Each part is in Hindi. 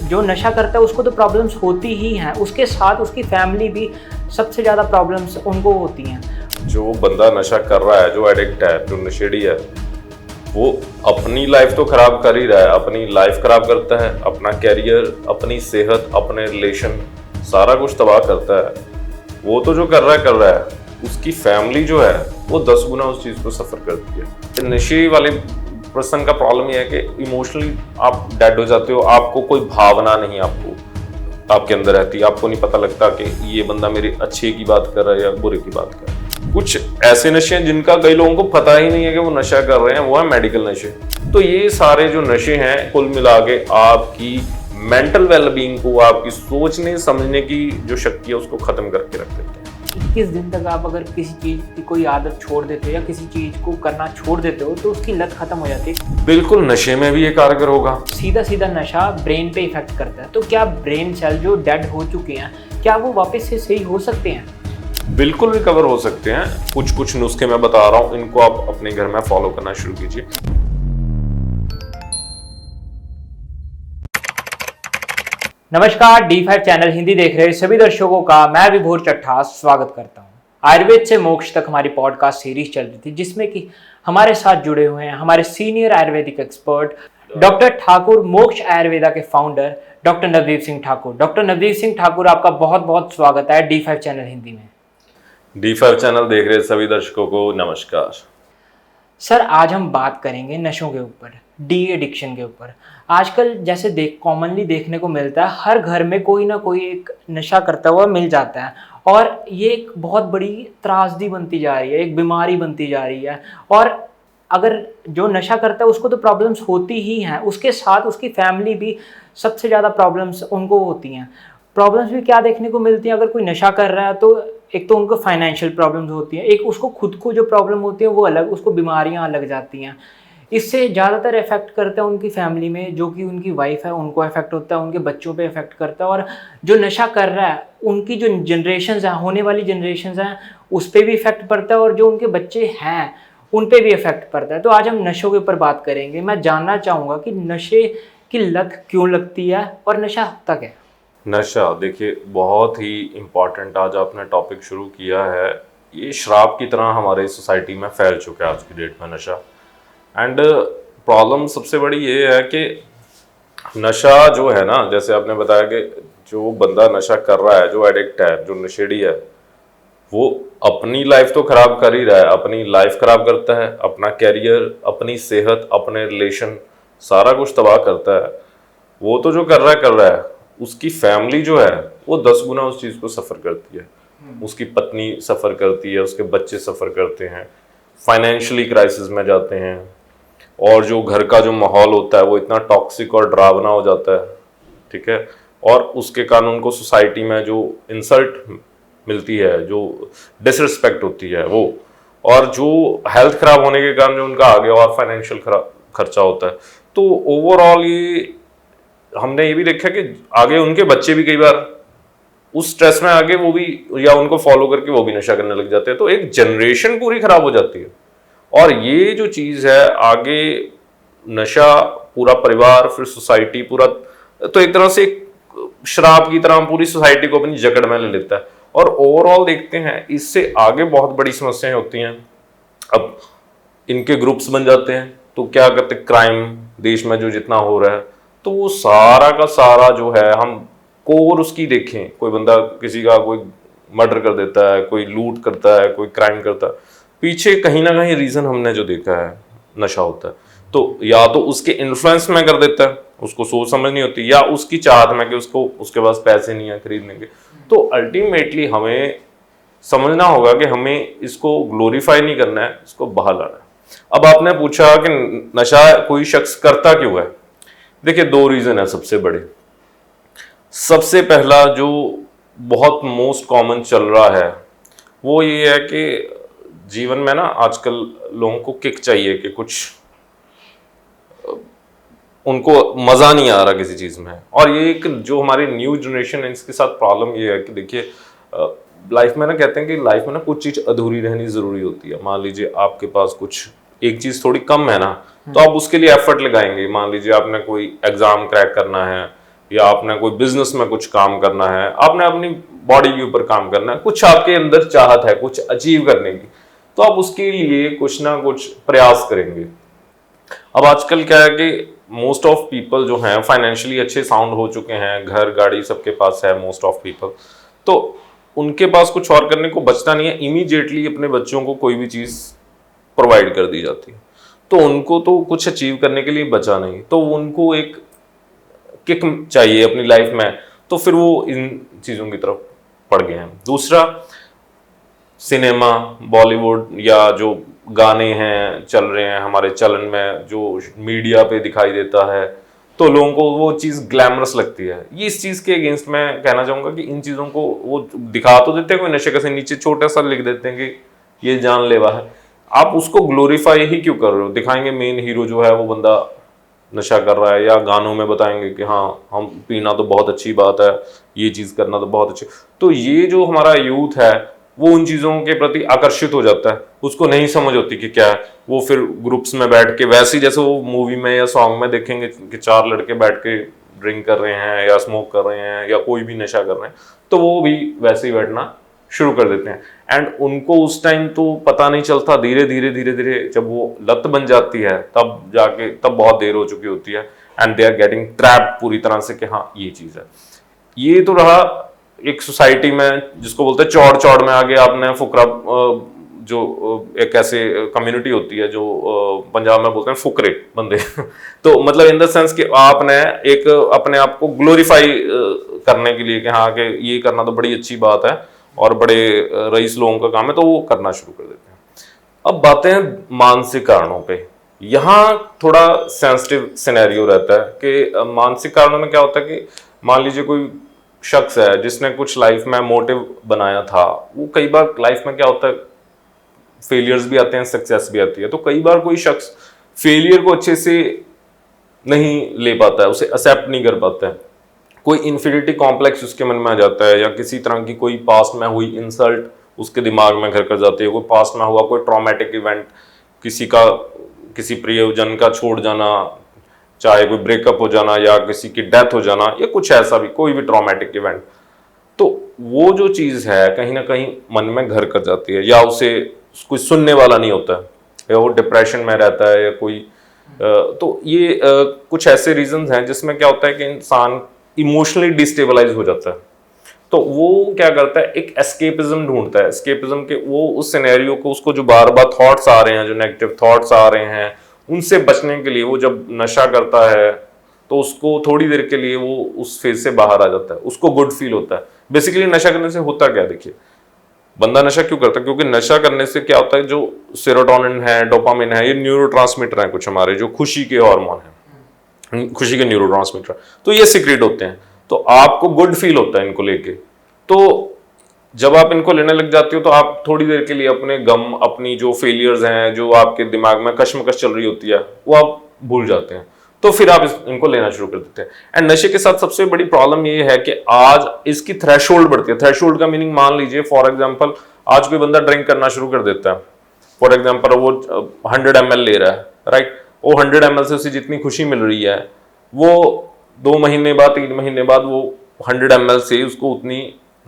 जो नशा करता है उसको तो प्रॉब्लम्स होती ही हैं, उसके साथ उसकी फैमिली भी सबसे ज़्यादा प्रॉब्लम्स उनको होती हैं। जो बंदा नशा कर रहा है, जो एडिक्ट है, जो नशेड़ी है, वो अपनी लाइफ तो खराब कर ही रहा है, अपनी लाइफ खराब करता है, अपना कैरियर, अपनी सेहत, अपने रिलेशन, सारा कुछ तबाह करता है। वो तो जो कर रहा है, उसकी फैमिली जो है वो 10 गुना उस चीज़ को सफ़र करती है। नशे वाले पर्सन का प्रॉब्लम ये है कि इमोशनली आप डेड हो जाते हो, आपको कोई भावना नहीं आपके अंदर रहती, आपको नहीं पता लगता कि ये बंदा मेरे अच्छे की बात कर रहा है या बुरे की बात कर रहा है। कुछ ऐसे नशे हैं जिनका कई लोगों को पता ही नहीं है कि वो नशा कर रहे हैं, वो है मेडिकल नशे। तो ये सारे जो नशे हैं कुल मिला के आपकी मेंटल वेलबींग को, आपकी सोचने समझने की जो शक्ति है उसको खत्म करके रख देते हैं। 21 दिन तक आप अगर किसी चीज़ की कोई आदत छोड़ देते हो या किसी चीज़ को करना छोड़ देते हो तो उसकी लत खत्म हो जाती है। बिल्कुल, नशे में भी ये कारगर होगा। सीधा नशा ब्रेन पे इफेक्ट करता है। तो क्या ब्रेन सेल जो डेड हो चुके हैं, क्या वो वापस से सही हो सकते हैं? बिल्कुल रिकवर हो सकते हैं। कुछ नुस्खे मैं बता रहा हूँ, इनको आप अपने घर में फॉलो करना शुरू कीजिए। नमस्कार, D5 चैनल हिंदी देख रहे सभी दर्शकों का मैं विभोर चट्ठा स्वागत करता हूं। आयुर्वेद से मोक्ष तक हमारी पॉडकास्ट सीरीज चल रही थी, जिसमें कि हमारे साथ जुड़े हुए हैं हमारे senior Ayurvedic expert doctor Thakur, मोक्ष आयुर्वेदा के founder doctor Navdeep Singh Thakur. Doctor Navdeep Singh Thakur, आपका बहुत बहुत स्वागत है D5 चैनल हिंदी में। D5 चैनल देख रहे सभी दर्शकों को नमस्कार। सर, आज हम बात करेंगे नशों के ऊपर, डी एडिक्शन के ऊपर। आजकल जैसे कॉमनली देखने को मिलता है, हर घर में कोई ना कोई एक नशा करता हुआ मिल जाता है और ये एक बहुत बड़ी त्रासदी बनती जा रही है, एक बीमारी बनती जा रही है। और अगर जो नशा करता है उसको तो प्रॉब्लम्स होती ही हैं, उसके साथ उसकी फैमिली भी सबसे ज़्यादा प्रॉब्लम्स उनको होती हैं। प्रॉब्लम्स भी क्या देखने को मिलती हैं? अगर कोई नशा कर रहा है तो एक तो उनको फाइनेंशियल प्रॉब्लम्स होती हैं, एक उसको खुद को जो प्रॉब्लम होती है वो अलग, उसको बीमारियां लग जाती हैं। इससे ज़्यादातर इफेक्ट करता है उनकी फैमिली में, जो कि उनकी वाइफ है उनको इफेक्ट होता है, उनके बच्चों पे इफेक्ट करता है, और जो नशा कर रहा है उनकी जो जनरेशन्स हैं, होने वाली जनरेशन्स हैं, उस पर भी इफेक्ट पड़ता है, और जो उनके बच्चे हैं उन पे भी इफेक्ट पड़ता है। तो आज हम नशों के ऊपर बात करेंगे। मैं जानना चाहूँगा कि नशे की लत क्यों लगती है और नशा होता क्या है? नशा, देखिए, बहुत ही इम्पॉर्टेंट आज आपने टॉपिक शुरू किया है। ये शराब की तरह हमारे सोसाइटी में फैल चुका है आज की डेट में नशा। एंड प्रॉब्लम सबसे बड़ी ये है कि नशा जो है ना, जैसे आपने बताया कि जो बंदा नशा कर रहा है, जो एडिक्ट है, जो नशेड़ी है, वो अपनी लाइफ तो खराब कर ही रहा है, अपनी लाइफ खराब करता है, अपना कैरियर, अपनी सेहत, अपने रिलेशन, सारा कुछ तबाह करता है। वो तो जो कर रहा है, उसकी फैमिली जो है वो 10 गुना उस चीज़ को सफ़र करती है। उसकी पत्नी सफ़र करती है, उसके बच्चे सफ़र करते हैं, फाइनेंशियली क्राइसिस में जाते हैं, और जो घर का जो माहौल होता है वो इतना टॉक्सिक और डरावना हो जाता है, ठीक है। और उसके कारण उनको सोसाइटी में जो इंसल्ट मिलती है, जो डिसरिस्पेक्ट होती है वो, और जो हेल्थ खराब होने के कारण जो उनका आगे और फाइनेंशियल खर्चा होता है। तो ओवरऑल ये हमने ये भी देखा कि आगे उनके बच्चे भी कई बार उस स्ट्रेस में आगे वो भी, या उनको फॉलो करके वो भी नशा करने लग जाते हैं। तो एक जनरेशन पूरी खराब हो जाती है। और ये जो चीज़ है, आगे नशा पूरा परिवार, फिर सोसाइटी पूरा, तो एक तरह से एक शराब की तरह पूरी सोसाइटी को अपनी जकड़ में ले लेता है। और ओवरऑल देखते हैं इससे आगे बहुत बड़ी समस्याएं होती हैं। अब इनके ग्रुप्स बन जाते हैं, तो क्या करते, क्राइम देश में जो जितना हो रहा है, तो वो सारा का सारा जो है, हम कोर उसकी देखें, कोई बंदा किसी का कोई मर्डर कर देता है, कोई लूट करता है, कोई क्राइम करता है, पीछे कहीं ना कहीं रीज़न हमने जो देखा है नशा होता है। तो या तो उसके इन्फ्लुएंस में कर देता है, उसको सोच समझ नहीं होती, या उसकी चाहत में कि उसको उसके पास पैसे नहीं है खरीदने के। तो अल्टीमेटली हमें समझना होगा कि हमें इसको ग्लोरीफाई नहीं करना है, इसको बाहर लाना है। अब आपने पूछा कि नशा कोई शख्स करता क्यों है। देखिए, 2 रीज़न है सबसे बड़े। सबसे पहला जो बहुत मोस्ट कॉमन चल रहा है वो ये है कि जीवन में ना आजकल लोगों को किक चाहिए, कि कुछ उनको मज़ा नहीं आ रहा किसी चीज़ में। और ये एक जो हमारी न्यू जनरेशन है, इसके साथ प्रॉब्लम ये है कि देखिए, लाइफ में ना कहते हैं कि लाइफ में ना कुछ चीज़ अधूरी रहनी ज़रूरी होती है। मान लीजिए आपके पास कुछ एक चीज़ थोड़ी कम है ना, तो आप उसके लिए एफर्ट लगाएंगे। मान लीजिए आपने कोई एग्ज़ाम क्रैक करना है, या आपने कोई बिजनेस में कुछ काम करना है, आपने अपनी बॉडी के ऊपर काम करना है, कुछ आपके अंदर चाहत है कुछ अचीव करने की, तो आप उसके लिए कुछ ना कुछ प्रयास करेंगे। अब आजकल क्या है कि मोस्ट ऑफ पीपल जो हैं फाइनेंशियली अच्छे साउंड हो चुके हैं, घर गाड़ी सबके पास है मोस्ट ऑफ पीपल, तो उनके पास कुछ और करने को बचता नहीं है, इमीडिएटली अपने बच्चों को कोई भी चीज़ प्रोवाइड कर दी जाती है, तो उनको तो कुछ अचीव करने के लिए बचा नहीं, तो उनको एक किक चाहिए अपनी लाइफ में, तो फिर वो इन चीज़ों की तरफ पड़ गए हैं। दूसरा, सिनेमा, बॉलीवुड या जो गाने हैं चल रहे हैं हमारे चलन में, जो मीडिया पे दिखाई देता है, तो लोगों को वो चीज़ ग्लैमरस लगती है। ये इस चीज़ के अगेंस्ट मैं कहना चाहूँगा कि इन चीज़ों को वो दिखा तो देते हैं, कोई नशे के नीचे छोटा सा लिख देते हैं कि ये जानलेवा है, आप उसको ग्लोरीफाई ही क्यों कर रहे हो? दिखाएंगे मेन हीरो जो है वो बंदा नशा कर रहा है, या गानों में बताएंगे कि हाँ हम पीना तो बहुत अच्छी बात है, ये चीज़ करना तो बहुत अच्छी, तो ये जो हमारा यूथ है वो उन चीज़ों के प्रति आकर्षित हो जाता है, उसको नहीं समझ होती कि क्या है, वो फिर ग्रुप्स में बैठ के वैसे ही जैसे वो मूवी में या सॉन्ग में देखेंगे कि 4 लड़के बैठ के ड्रिंक कर रहे हैं या स्मोक कर रहे हैं या कोई भी नशा कर रहे हैं, तो वो भी वैसे ही बैठना शुरू कर देते हैं। एंड उनको उस टाइम तो पता नहीं चलता, धीरे धीरे जब वो लत बन जाती है तब बहुत देर हो चुकी होती है, and they are getting trapped पूरी तरह से कि हाँ ये चीज़ है। ये तो रहा एक सोसाइटी में जिसको बोलते हैं चौड़ चौड़ में आगे आपने फुकरा, जो एक ऐसे कम्युनिटी होती है जो पंजाब में बोलते हैं फुकरे बंदे तो मतलब इन द सेंस कि आपने एक अपने आप को ग्लोरीफाई करने के लिए कि हाँ कि ये करना तो बड़ी अच्छी बात है और बड़े रईस लोगों का काम है, तो वो करना शुरू कर देते हैं। अब बातें हैं मानसिक कारणों पे, यहाँ थोड़ा सेंसिटिव सिनेरियो रहता है कि मानसिक कारणों में क्या होता है कि मान लीजिए कोई शख्स है जिसने कुछ लाइफ में मोटिव बनाया था, वो कई बार लाइफ में क्या होता है फेलियर्स भी आते हैं, सक्सेस भी आती है, तो कई बार कोई शख्स फेलियर को अच्छे से नहीं ले पाता है, उसे एक्सेप्ट नहीं कर पाता है, कोई इन्फीरियरिटी कॉम्प्लेक्स उसके मन में आ जाता है, या किसी तरह की कोई पास्ट में हुई इंसल्ट उसके दिमाग में घर कर जाती है, कोई पास्ट में हुआ कोई ट्रॉमेटिक इवेंट, किसी प्रियजन का छोड़ जाना, चाहे कोई ब्रेकअप हो जाना या किसी की डेथ हो जाना या कुछ ऐसा भी कोई भी ट्रॉमेटिक इवेंट, तो वो जो चीज़ है कहीं ना कहीं मन में घर कर जाती है, या उसे कोई सुनने वाला नहीं होता है, या वो डिप्रेशन में रहता है, या कोई तो ये कुछ ऐसे रीजंस हैं जिसमें क्या होता है कि इंसान इमोशनली डिस्टेबलाइज हो जाता है, तो वो क्या करता है एक एस्केपिज्म ढूंढता है, एस्केपिज्म के वो उस सिनेरियो को, उसको जो बार बार थॉट्स आ रहे हैं, जो नेगेटिव थॉट्स आ रहे हैं, उनसे बचने के लिए वो जब नशा करता है तो उसको थोड़ी देर के लिए वो उस फेज से बाहर आ जाता है, उसको गुड फील होता है। बेसिकली नशा करने से होता क्या, देखिए बंदा नशा क्यों करता है, क्योंकि नशा करने से क्या होता है, जो सेरोटोनिन है, डोपामिन है, ये न्यूरोट्रांसमीटर है कुछ हमारे जो खुशी के हार्मोन है, खुशी के न्यूरोट्रांसमीटर, तो ये सीक्रेट होते हैं, तो आपको गुड फील होता है इनको लेके, तो जब आप इनको लेने लग जाते हो तो आप थोड़ी देर के लिए अपने गम, अपनी जो फेलियर्स हैं, जो आपके दिमाग में कश्मकश चल रही होती है, वो आप भूल जाते हैं, तो फिर आप इनको लेना शुरू कर देते हैं। एंड नशे के साथ सबसे बड़ी प्रॉब्लम ये है कि आज इसकी थ्रेशोल्ड बढ़ती है। थ्रेशोल्ड का मीनिंग मान लीजिए फॉर एग्जांपल आज कोई बंदा ड्रिंक करना शुरू कर देता है, फॉर एग्जांपल वो 100 ml ले रहा है, राइट, वो 100 ml से उसे जितनी खुशी मिल रही है वो 2 महीने बाद 3 महीने बाद वो 100 ml से उसको उतनी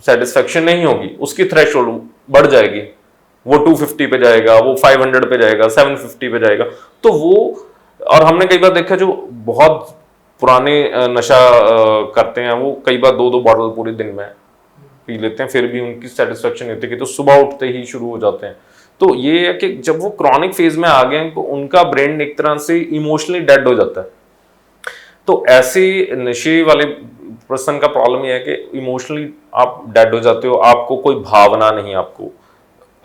सेटिस्फेक्शन नहीं होगी, उसकी थ्रेशोल्ड बढ़ जाएगी, वो 250 पे जाएगा, वो 500 पे जाएगा, 750 पे जाएगा, तो वो, और हमने कई बार देखा जो बहुत पुराने नशा करते हैं वो कई बार 2-2 बॉटल पूरे दिन में पी लेते हैं, फिर भी उनकी सेटिस्फेक्शन नहीं होती कि तो सुबह उठते ही शुरू हो जाते हैं। तो ये है कि जब वो क्रॉनिक फेज में आ गए हैं तो उनका ब्रेन एक तरह से इमोशनली डेड हो जाता है। तो ऐसे नशे वाले पर्सन का प्रॉब्लम यह है कि इमोशनली आप डेड हो जाते हो, आपको कोई भावना नहीं आपको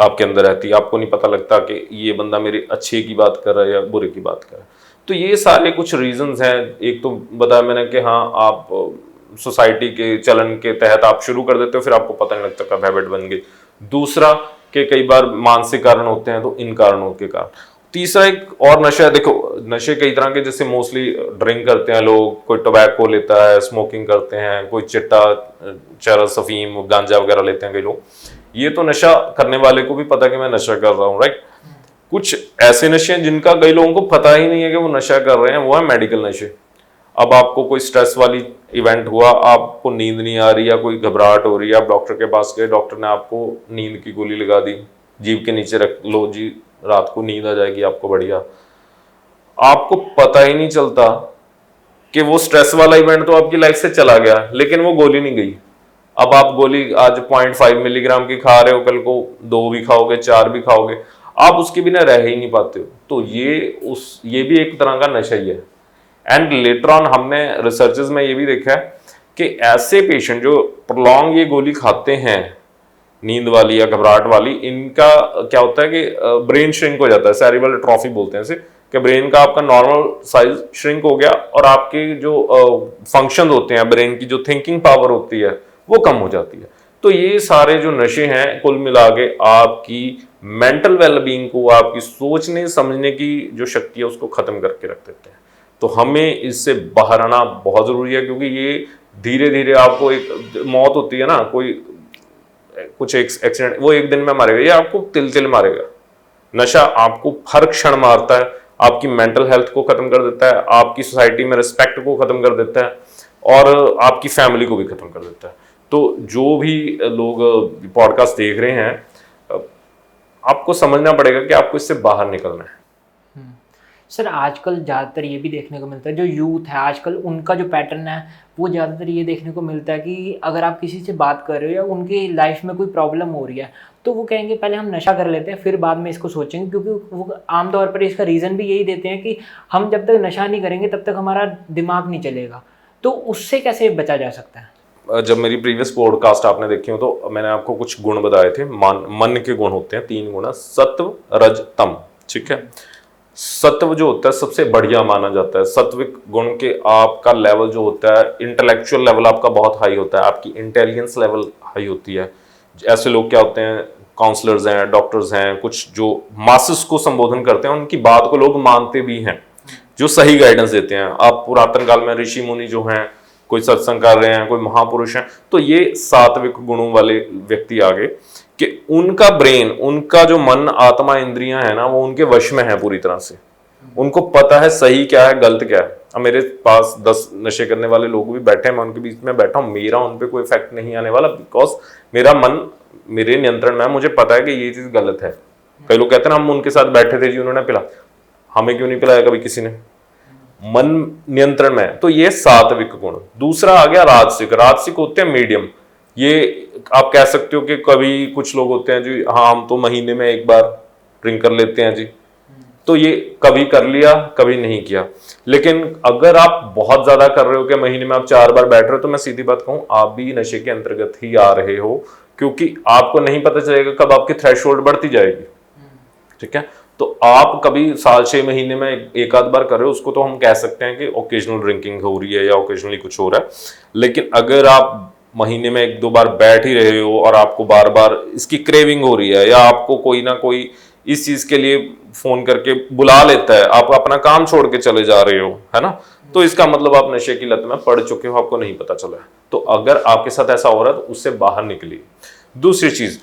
आपके अंदर रहती, आपको नहीं पता लगता कि ये बंदा मेरे अच्छे की बात कर रहा है या बुरे की बात कर रहा है। तो ये सारे कुछ रीजंस हैं, एक तो बताया मैंने कि हाँ आप सोसाइटी के चलन के तहत आप शुरू कर देते हो, फिर आपको पता नहीं लगता कब हैबिट बन गई। दूसरा कि कई बार मानसिक कारण होते हैं, तो इन कारणों के कारण। तीसरा एक और नशा है, देखो नशे कई तरह के, जैसे मोस्टली ड्रिंक करते हैं लोग, कोई टोबैको लेता है, स्मोकिंग करते हैं, कोई चिट्टा, चरस, अफीम, गांजा वगैरह लेते हैं कई लोग। ये तो नशा करने वाले को भी पता कि मैं नशा कर रहा हूँ, राइट। कुछ ऐसे नशे हैं जिनका कई लोगों को पता ही नहीं है कि वो नशा कर रहे हैं, वो है मेडिकल नशे। अब आपको कोई स्ट्रेस वाली इवेंट हुआ, आपको नींद नहीं आ रही या कोई घबराहट हो रही है, आप डॉक्टर के पास गए, डॉक्टर ने आपको नींद की गोली लगा दी, जीभ के नीचे रख लो जी, रात को नींद आ जाएगी आपको बढ़िया। आपको पता ही नहीं चलता कि वो स्ट्रेस वाला इवेंट तो आपकी लाइफ से चला गया, लेकिन वो गोली नहीं गई। अब आप गोली आज 0.5 मिलीग्राम की खा रहे हो, कल को 2 भी खाओगे, 4 भी खाओगे, आप उसके बिना रह ही नहीं पाते हो। तो ये भी एक तरह का नशा ही है। एंड लेटर ऑन हमने रिसर्चेस में ये भी देखा है कि ऐसे पेशेंट जो प्रोलॉन्ग ये गोली खाते हैं, नींद वाली या घबराहट वाली, इनका क्या होता है कि ब्रेन श्रिंक हो जाता है, सेरिब्रल एट्रोफी बोलते हैं इसे, कि ब्रेन का आपका नॉर्मल साइज श्रिंक हो गया और आपके जो फंक्शन होते हैं, ब्रेन की जो थिंकिंग पावर होती है वो कम हो जाती है। तो ये सारे जो नशे हैं कुल मिला के आपकी मेंटल वेलबींग को, आपकी सोचने समझने की जो शक्ति है उसको खत्म करके रख देते हैं। तो हमें इससे बाहर आना बहुत जरूरी है, क्योंकि ये धीरे धीरे आपको एक मौत होती है ना, कोई कुछ एक्सीडेंट, वो एक दिन में मारेगा, ये आपको तिल तिल मारेगा। नशा आपको हर क्षण मारता है, आपकी मेंटल हेल्थ को खत्म कर देता है, आपकी सोसाइटी में रिस्पेक्ट को खत्म कर देता है और आपकी फैमिली को भी खत्म कर देता है। तो जो भी लोग पॉडकास्ट देख रहे हैं, आपको समझना पड़ेगा कि आपको इससे बाहर निकलना है। सर आजकल ज़्यादातर ये भी देखने को मिलता है, जो यूथ है आजकल उनका जो पैटर्न है वो ज़्यादातर ये देखने को मिलता है कि अगर आप किसी से बात कर रहे हो या उनकी लाइफ में कोई प्रॉब्लम हो रही है तो वो कहेंगे पहले हम नशा कर लेते हैं फिर बाद में इसको सोचेंगे, क्योंकि वो आमतौर पर इसका रीज़न भी यही देते हैं कि हम जब तक नशा नहीं करेंगे तब तक हमारा दिमाग नहीं चलेगा। तो उससे कैसे बचा जा सकता है? जब मेरी प्रीवियस पॉडकास्ट आपने देखी हो तो मैंने आपको कुछ गुण बताए थे। मन के गुण होते हैं 3 गुण, सत्व रज तम, ठीक है। सत्व जो होता है सबसे बढ़िया माना जाता है। सत्विक गुण के आपका लेवल जो होता है, इंटेलेक्चुअल लेवल आपका बहुत हाई होता है, आपकी इंटेलिजेंस लेवल हाई होती है। ऐसे लोग क्या होते हैं, काउंसलर्स हैं, डॉक्टर्स हैं, कुछ जो मासेस को संबोधन करते हैं, उनकी बात को लोग मानते भी हैं, जो सही गाइडेंस देते हैं। आप पुरातन काल में ऋषि मुनि जो हैं, कोई सत्संग कर रहे हैं, कोई महापुरुष हैं, तो ये सात्विक गुणों वाले व्यक्ति आगे कि उनका ब्रेन, उनका जो मन, आत्मा, इंद्रियां है ना, वो उनके वश में है पूरी तरह से। उनको पता है सही क्या है, गलत क्या है। अब मेरे पास 10 नशे करने वाले लोग भी बैठे हैं, मैं उनके बीच में बैठा हूं, मेरा उन पे कोई इफेक्ट नहीं आने वाला, बिकॉज मेरा मन मेरे नियंत्रण में है, मुझे पता है कि ये चीज गलत है। कई लोग कहते हैं हम उनके साथ बैठे थे जी, उन्होंने पिला, हमें क्यों नहीं पिलाया कभी किसी ने? मन नियंत्रण में है। तो ये सात्विक गुण। दूसरा आ गया राजसिक। राजसिक होते हैं मीडियम। ये आप कह सकते हो कि कभी कुछ लोग होते हैं जी, हाँ हम तो महीने में 1 बार ड्रिंक कर लेते हैं जी, तो ये कभी कर लिया कभी नहीं किया। लेकिन अगर आप बहुत ज्यादा कर रहे हो कि महीने में आप 4 बार बैठ रहे हो, तो मैं सीधी बात कहूं, आप भी नशे के अंतर्गत ही आ रहे हो, क्योंकि आपको नहीं पता चलेगा कब आपकी थ्रेशोल्ड बढ़ती जाएगी, ठीक है। तो आप कभी साल 6 महीने में एक आध बार कर रहे हो, उसको तो हम कह सकते हैं कि ओकेजनल ड्रिंकिंग हो रही है या ओकेजनली कुछ हो रहा है। लेकिन अगर आप महीने में 1-2 बार बैठ ही रहे हो और आपको बार बार इसकी क्रेविंग हो रही है, या आपको कोई ना कोई इस चीज के लिए फोन करके बुला लेता है, आप अपना काम छोड़ के चले जा रहे हो, है ना, तो इसका मतलब आप नशे की लत में पड़ चुके हो, आपको नहीं पता चला है। तो अगर आपके साथ ऐसा हो रहा है तो उससे बाहर निकलिए। दूसरी चीज,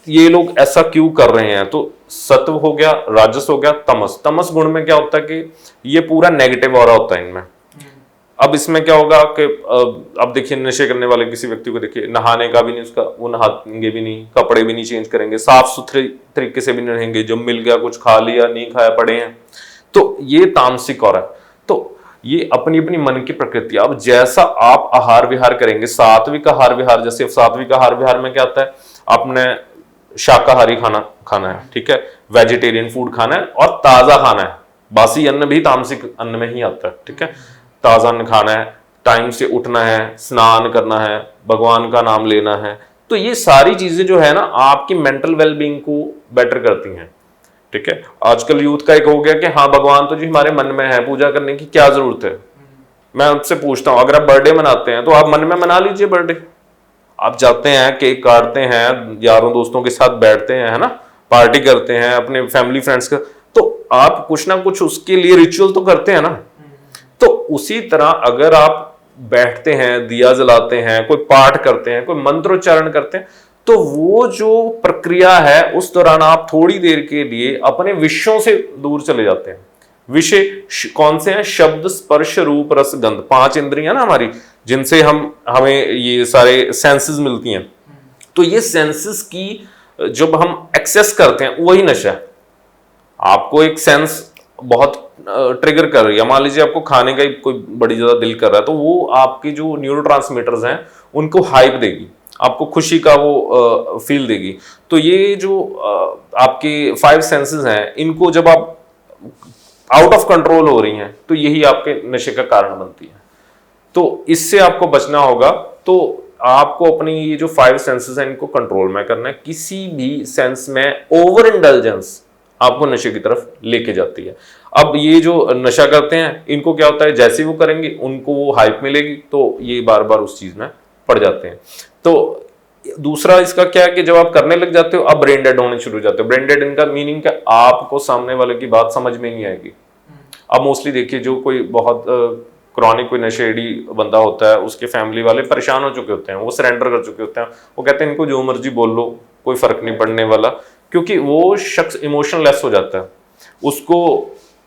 ये लोग ऐसा क्यों कर रहे हैं? तो सत्व हो गया, राजस हो गया, तमस। तमस गुण में क्या होता है कि ये पूरा नेगेटिव ऑरा होता है इनमें। अब इसमें क्या होगा कि अब देखिए नशे करने वाले किसी व्यक्ति को देखिए, नहाने का भी नहीं उसका, वो नहाएंगे भी नहीं, कपड़े भी नहीं चेंज करेंगे, साफ सुथरे तरीके से भी नहीं रहेंगे, जब मिल गया कुछ खा लिया, नहीं खाया पड़े हैं, तो ये तामसिक ऑरा है। तो ये अपनी अपनी मन की प्रकृति। अब जैसा आप आहार विहार करेंगे, सात्विक आहार विहार, जैसे सात्विक आहार विहार में क्या होता है, आपने शाकाहारी खाना है, ठीक है, वेजिटेरियन फूड खाना है और ताजा खाना है। बासी अन्न भी तामसिक अन्न में ही आता है, ठीक है। ताजा अन्न खाना है, टाइम से उठना है, स्नान करना है, भगवान का नाम लेना है। तो ये सारी चीजें जो है ना, आपकी मेंटल वेलबींग को बेटर करती हैं, ठीक है। आजकल यूथ का एक हो गया कि हाँ भगवान तो जी हमारे मन में है, पूजा करने की क्या जरूरत है। मैं आपसे पूछता हूं, अगर आप बर्थडे मनाते हैं तो आप मन में मना लीजिए बर्थडे। आप जाते हैं, केक काटते हैं, यारों दोस्तों के साथ बैठते हैं, है ना, पार्टी करते हैं अपने फैमिली फ्रेंड्स का, तो आप कुछ ना कुछ उसके लिए रिचुअल तो करते हैं ना। तो उसी तरह अगर आप बैठते हैं, दिया जलाते हैं, कोई पाठ करते हैं, कोई मंत्रोच्चारण करते हैं, तो वो जो प्रक्रिया है उस दौरान आप थोड़ी देर के लिए अपने विषयों से दूर चले जाते हैं। विषय कौन से हैं? शब्द, स्पर्श, रूप, रस, गंध। 5 इंद्रियां ना हमारी, जिनसे हमें ये सारे सेंसेस मिलती हैं। तो ये सेंसेस की जब हम एक्सेस करते हैं वही नशा है। आपको एक सेंस बहुत ट्रिगर कर रही है, मान लीजिए आपको खाने का ही कोई बड़ी ज्यादा दिल कर रहा है, तो वो आपके जो न्यूरोट्रांसमीटर्स हैं उनको हाइप देगी, आपको खुशी का वो फील देगी। तो ये जो आपके 5 सेंसेस हैं, इनको जब आप आउट ऑफ कंट्रोल हो रही हैं तो यही आपके नशे का कारण बनती है। तो इससे आपको बचना होगा। तो आपको अपनी ये जो 5 सेंसेस हैं इनको कंट्रोल में करना है। किसी भी सेंस में ओवर इंडल्जेंस आपको नशे की तरफ लेके जाती है। अब ये जो नशा करते हैं इनको क्या होता है, जैसे वो करेंगे उनको वो हाइप मिलेगी, तो ये बार बार उस चीज में पड़ जाते हैं। तो दूसरा इसका क्या है कि जब आप करने लग जाते हो अब ब्रेन डेड होने शुरू हो जाते हो। ब्रेन डेड इनका मीनिंग क्या, आपको सामने वाले की बात समझ में नहीं आएगी। अब मोस्टली देखिए जो कोई बहुत क्रॉनिक कोई नशेड़ी बंदा होता है, उसके फैमिली वाले परेशान हो चुके होते हैं, वो सरेंडर कर चुके होते हैं, वो कहते हैं इनको जो मर्जी बोल लो कोई फर्क नहीं पड़ने वाला, क्योंकि वो शख्स इमोशनलेस हो जाता है। उसको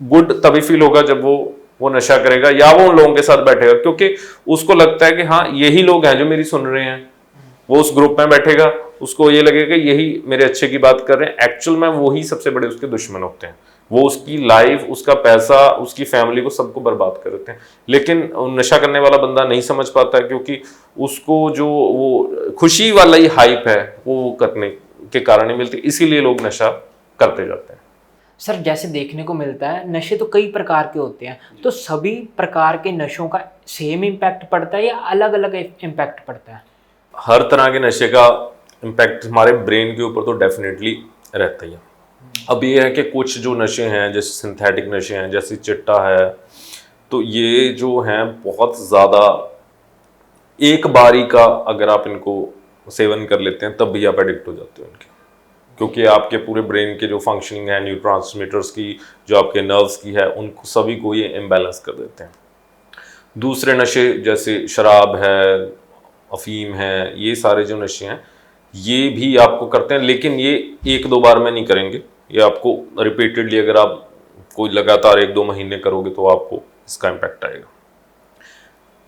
गुड तभी फील होगा जब वो नशा करेगा या वो उन लोगों के साथ बैठेगा, क्योंकि उसको लगता है कि हाँ यही लोग हैं जो मेरी सुन रहे हैं। वो उस ग्रुप में बैठेगा, उसको ये लगेगा यही मेरे अच्छे की बात कर रहे हैं। एक्चुअल में वही सबसे बड़े उसके दुश्मन होते हैं। वो उसकी लाइफ, उसका पैसा, उसकी फैमिली को सबको बर्बाद कर देते हैं। लेकिन नशा करने वाला बंदा नहीं समझ पाता है, क्योंकि उसको जो वो खुशी वाला ही हाइप है वो करने के कारण ही मिलती है, इसीलिए लोग नशा करते जाते हैं। सर जैसे देखने को मिलता है नशे तो कई प्रकार के होते हैं, तो सभी प्रकार के नशों का सेम इम्पैक्ट पड़ता है या अलग अलग इम्पैक्ट पड़ता है? हर तरह के नशे का इम्पैक्ट हमारे ब्रेन के ऊपर तो डेफिनेटली रहता ही है। अब ये है कि कुछ जो नशे हैं, जैसे सिंथेटिक नशे हैं, जैसे चिट्टा है, तो ये जो हैं बहुत ज़्यादा एक बारी का अगर आप इनको सेवन कर लेते हैं तब भी आप एडिक्ट हो जाते हो इनके, क्योंकि आपके पूरे ब्रेन के जो फंक्शनिंग है, न्यूरोट्रांसमीटर्स की, जो आपके नर्व्स की है, उनको सभी को ये इम्बैलेंस कर देते हैं। दूसरे नशे जैसे शराब है, अफीम है, ये सारे जो नशे हैं ये भी आपको करते हैं, लेकिन ये 1-2 बार में नहीं करेंगे। ये आपको रिपीटेडली अगर आप कोई लगातार 1-2 महीने करोगे तो आपको इसका इम्पैक्ट आएगा।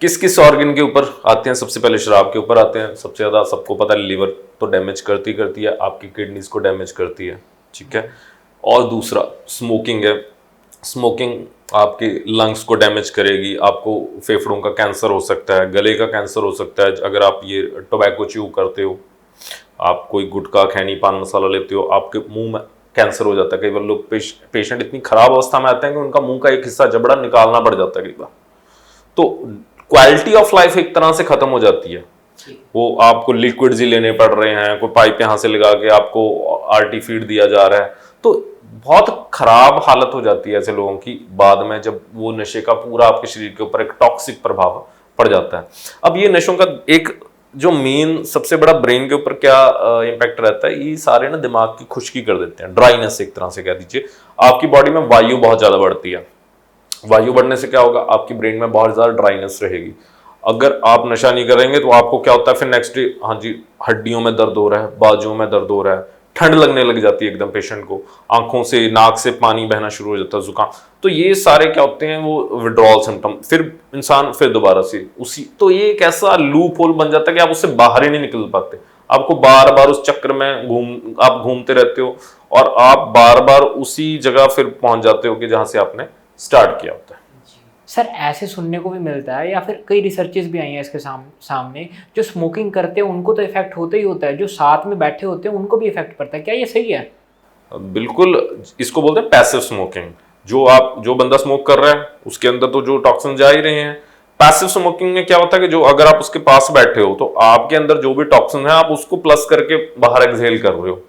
किस किस ऑर्गन के ऊपर आते हैं? सबसे पहले शराब के ऊपर आते हैं। सबसे ज़्यादा सबको पता है लिवर तो डैमेज करती है, आपकी किडनीज को डैमेज करती है, ठीक है। और दूसरा स्मोकिंग है। स्मोकिंग आपके लंग्स को डैमेज करेगी, आपको फेफड़ों का कैंसर हो सकता है, गले का कैंसर हो सकता है। अगर आप ये टोबैको च्यू करते हो, आप कोई गुटखा, खैनी, पान मसाला लेते हो, आपके मुंह में कैंसर हो जाता है। कई बार लोग पेशेंट इतनी खराब अवस्था में आते हैं कि उनका मुंह का एक हिस्सा जबड़ा निकालना पड़ जाता है कई बार। तो क्वालिटी ऑफ लाइफ एक तरह से खत्म हो जाती है। वो आपको लिक्विड्स ही लेने पड़ रहे हैं, कोई पाइप यहाँ से लगा के आपको आरटी फीड दिया जा रहा है, तो बहुत खराब हालत हो जाती है ऐसे लोगों की बाद में, जब वो नशे का पूरा आपके शरीर के ऊपर एक टॉक्सिक प्रभाव पड़ जाता है। अब ये नशों का एक जो मेन सबसे बड़ा ब्रेन के ऊपर क्या इम्पैक्ट रहता है, ये सारे ना दिमाग की खुश्की कर देते हैं, ड्राइनेस एक तरह से कह दीजिए। आपकी बॉडी में वायु बहुत ज्यादा बढ़ती है। वायु बढ़ने से क्या होगा, आपकी ब्रेन में बहुत ज्यादा ड्राइनेस रहेगी। अगर आप नशा नहीं करेंगे तो आपको क्या होता है फिर नेक्स्ट डे, हाँ जी हड्डियों में दर्द हो रहा है, बाजुओं में दर्द हो रहा है, ठंड लगने लग जाती है एकदम पेशेंट को, आंखों से नाक से पानी बहना शुरू हो जाता है, जुकाम। तो ये सारे क्या होते हैं वो विड्रॉल सिम्टम, फिर इंसान फिर दोबारा से उसी, तो ये एक ऐसा लूप होल बन जाता है कि आप उससे बाहर ही नहीं निकल पाते। आपको बार बार उस चक्र में आप घूमते रहते हो और आप बार बार उसी जगह फिर पहुंच जाते हो कि जहां से आपने स्टार्ट किया होता है। सर ऐसे सुनने को भी मिलता है या फिर कई रिसर्चेस भी आई हैं इसके सामने, जो स्मोकिंग करते हैं उनको तो इफेक्ट होता ही होता है, जो साथ में बैठे होते हैं उनको भी इफेक्ट पड़ता है, क्या ये सही है? बिल्कुल, इसको बोलते हैं पैसिव स्मोकिंग। जो बंदा स्मोक कर रहा है उसके अंदर तो जो टॉक्सिन जा ही रहे हैं। पैसिव स्मोकिंग में क्या होता है कि जो अगर आप उसके पास बैठे हो तो आपके अंदर जो भी टॉक्सिन है आप उसको प्लस करके बाहर एक्सहेल कर रहे हो,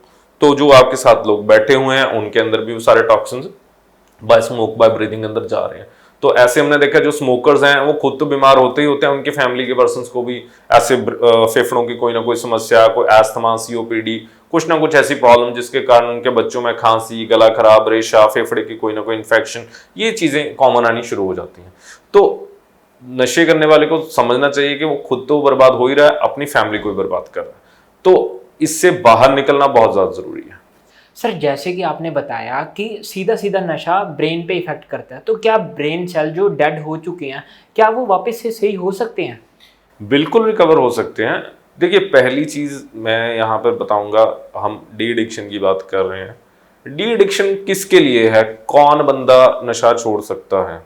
तो जो आपके साथ लोग बैठे हुए हैं उनके अंदर भी वो सारे toxin by smoke, by breathing अंदर जा रहे हैं। तो ऐसे हमने देखा जो स्मोकर्स हैं वो खुद तो बीमार होते ही होते हैं, उनके फैमिली के पर्सन्स को भी ऐसे फेफड़ों की कोई ना कोई समस्या, कोई एस्थमा, सीओपीडी, कुछ ना कुछ ऐसी प्रॉब्लम जिसके कारण उनके बच्चों में खांसी, गला खराब, रेशा, फेफड़े की कोई ना कोई इन्फेक्शन, ये चीजें कॉमन आनी शुरू हो जाती हैं। तो नशे करने वाले को समझना चाहिए कि वो खुद तो बर्बाद हो ही रहा है, अपनी फैमिली को भी बर्बाद कर रहा है, तो इससे बाहर निकलना बहुत ज्यादा जरूरी है। सर जैसे कि आपने बताया कि सीधा सीधा नशा ब्रेन पे इफेक्ट करता है, तो क्या ब्रेन सेल जो डेड हो चुके हैं, क्या वो वापस से सही हो सकते हैं? बिल्कुल रिकवर हो सकते हैं। देखिए, पहली चीज़ मैं यहाँ पर बताऊंगा, हम डी एडिक्शन की बात कर रहे हैं। डी एडिक्शन किसके लिए है, कौन बंदा नशा छोड़ सकता है?